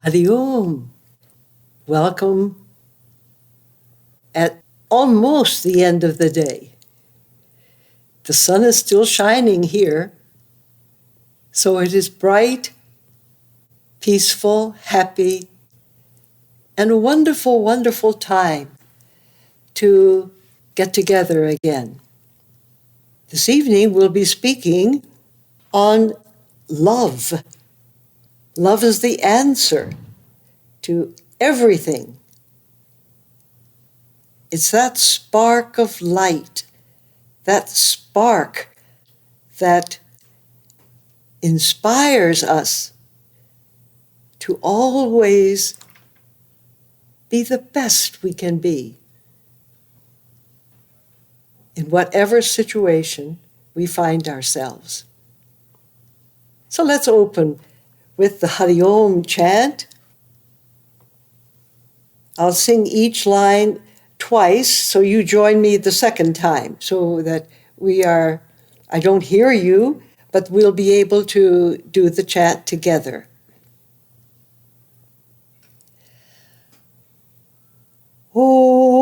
Hari Om. Welcome at almost the end of the day. The sun is still shining here, so it is bright, peaceful, happy, and a wonderful, wonderful time to get together again. This evening we'll be speaking on love. Love is the answer to everything. It's that spark of light, that spark that inspires us to always be the best we can be in whatever situation we find ourselves. So let's open with the Hari Om chant. I'll sing each line twice, so you join me the second time, so that I don't hear you, but we'll be able to do the chant together. Om.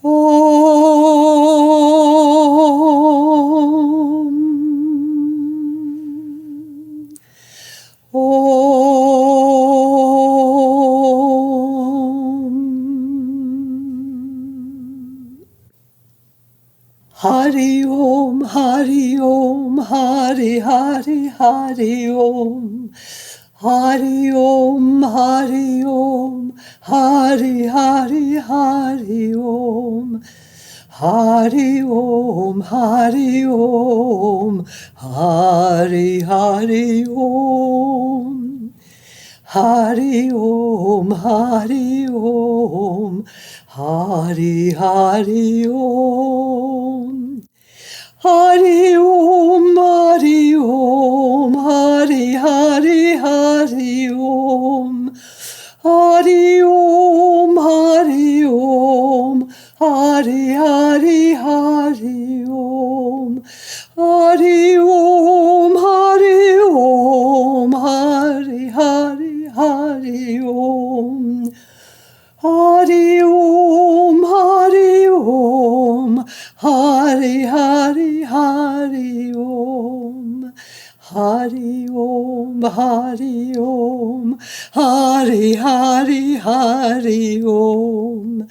Om. Om. Hari Om, Hari Om, Hari Hari Hari Om. Hari Om, Hari Om, Hari Hari Hari Om. Hari Om, Hari Om, Hari Hari Om. Hari Om, Hari Om, Hari Hari Om. Hari Om, Hari Om, Hari Hari Hari Om. Hari Om, Hari Om, Hari Hari Hari Om. Hari Om, Hari Om, Hari Hari Hari Om. Hari Om, Hari Om, Hari Hari Hari Om. Hari Om, Hari Om, Hari Hari Hari Om.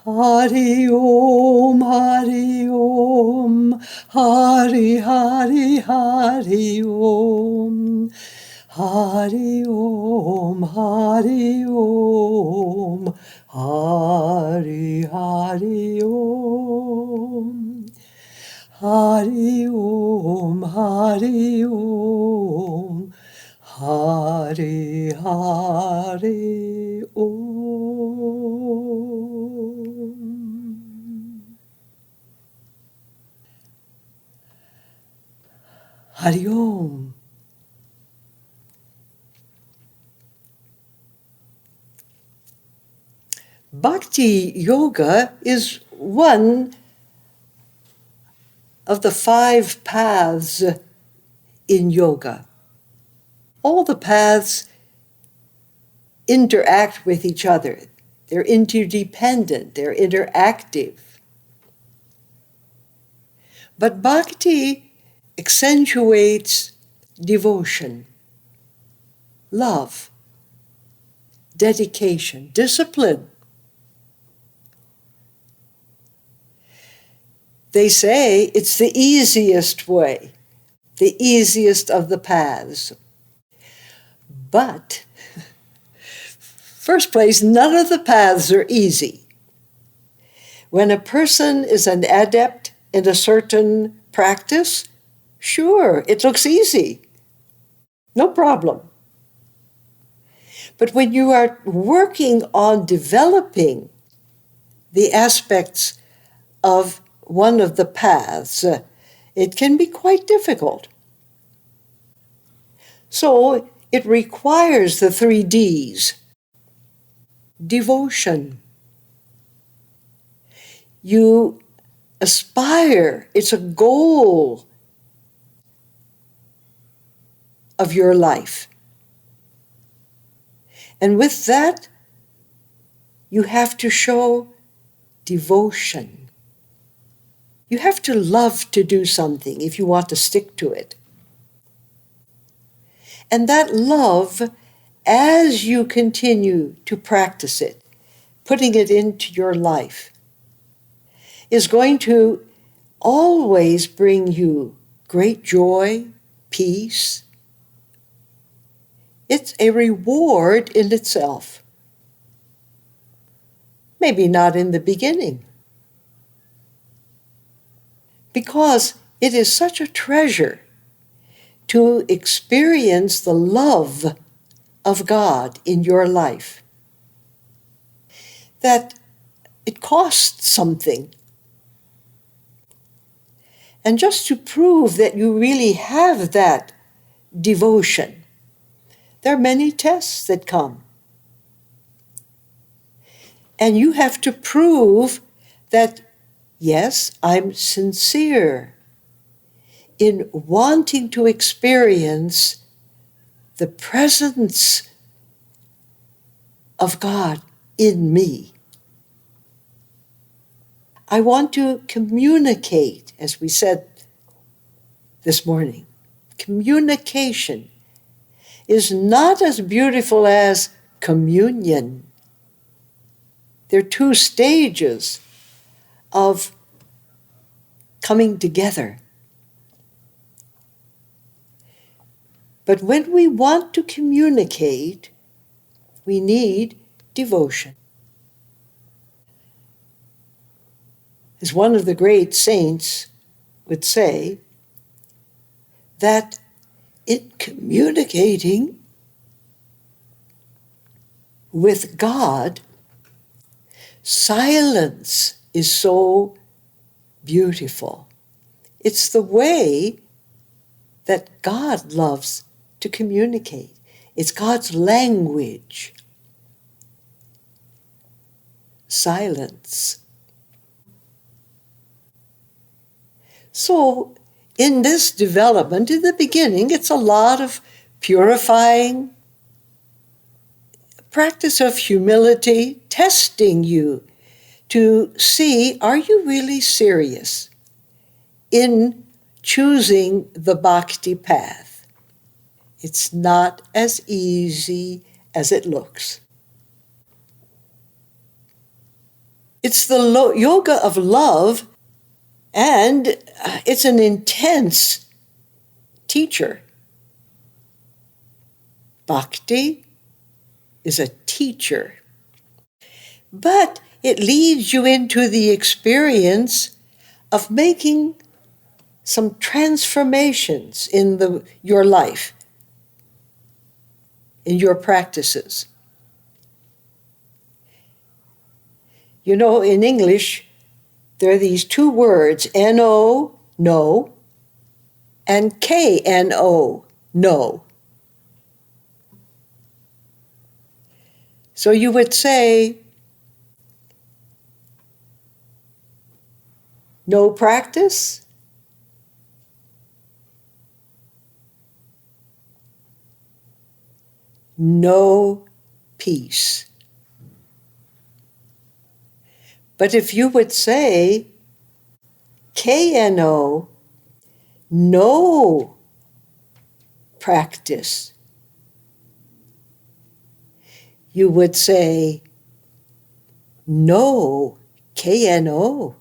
Hari Om, Hari Om, Hari Hari Hari Om. Hari Om, Hari Om, Hari Hari Om. Hari Om, Hari Om, Hari Hari Om. Hari Om. Bhakti Yoga is one of the 5 paths in yoga. All the paths interact with each other. They're interdependent, they're interactive. But bhakti accentuates devotion, love, dedication, discipline. They say it's the easiest way, the easiest of the paths. But, first place, none of the paths are easy. When a person is an adept in a certain practice, sure, it looks easy. No problem. But when you are working on developing the aspects of one of the paths, it can be quite difficult. So it requires the 3 Ds. Devotion. You aspire, it's a goal of your life. And with that, you have to show devotion. You have to love to do something if you want to stick to it. And that love, as you continue to practice it, putting it into your life, is going to always bring you great joy, peace. It's a reward in itself. Maybe not in the beginning, because it is such a treasure to experience the love of God in your life that it costs something. And just to prove that you really have that devotion, there are many tests that come. And you have to prove that, yes, I'm sincere in wanting to experience the presence of God in me. I want to communicate, as we said this morning. Communication is not as beautiful as communion. There are two stages of coming together. But when we want to communicate, we need devotion. As one of the great saints would say, that in communicating with God, silence is so beautiful. It's the way that God loves to communicate. It's God's language. Silence. So, in this development, in the beginning, it's a lot of purifying, practice of humility, testing you to see, are you really serious in choosing the Bhakti path? It's not as easy as it looks. It's the yoga of love, and it's an intense teacher. Bhakti is a teacher. But it leads you into the experience of making some transformations in your life, in your practices. You know, in English, there are these two words, N-O, no, and K-N-O, no. So you would say, no practice, no peace. But if you would say, KNO, no practice, you would say, no KNO,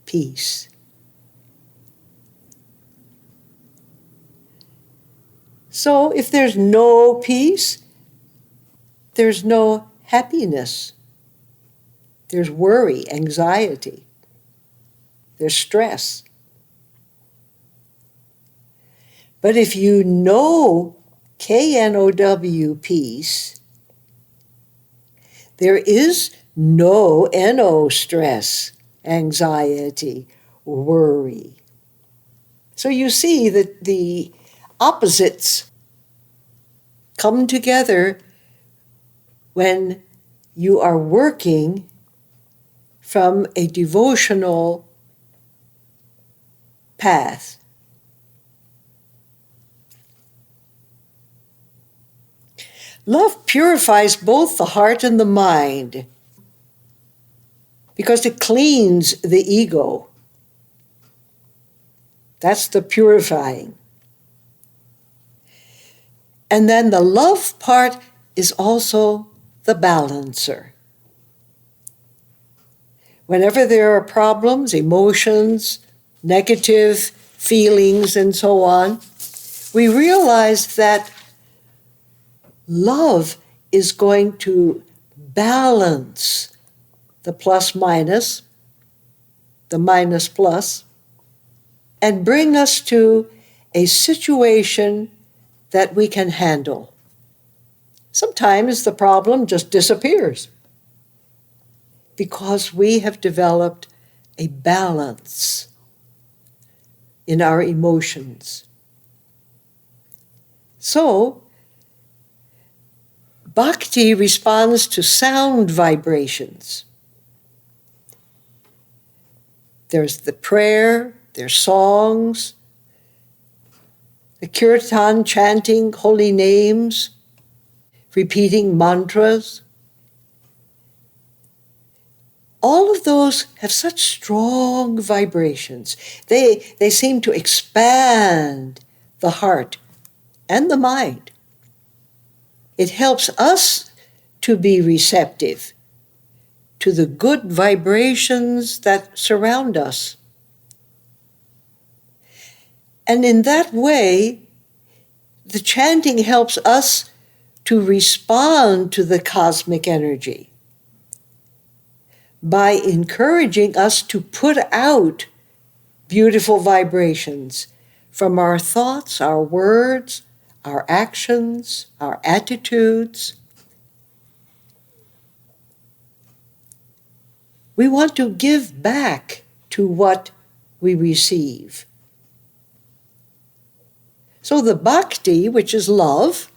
peace. So if there's no peace, there's no happiness. There's worry, anxiety. There's stress. But if you know KNOW, peace, there is no NO, stress, anxiety, worry. So you see that the opposites come together when you are working from a devotional path. Love purifies both the heart and the mind because it cleans the ego. That's the purifying. And then the love part is also the balancer. Whenever there are problems, emotions, negative feelings, and so on, we realize that love is going to balance the plus minus, the minus plus, and bring us to a situation that we can handle. Sometimes the problem just disappears because we have developed a balance in our emotions. So, Bhakti responds to sound vibrations. There's the prayer, there's songs, the kirtan, chanting holy names, repeating mantras. All of those have such strong vibrations. They seem to expand the heart and the mind. It helps us to be receptive to the good vibrations that surround us. And in that way, the chanting helps us to respond to the cosmic energy by encouraging us to put out beautiful vibrations from our thoughts, our words, our actions, our attitudes. We want to give back to what we receive. So the bhakti, which is love,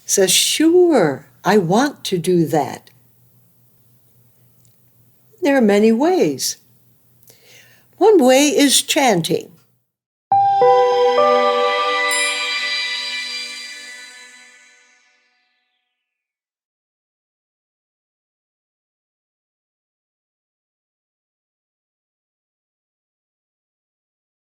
says, sure, I want to do that. There are many ways. One way is chanting.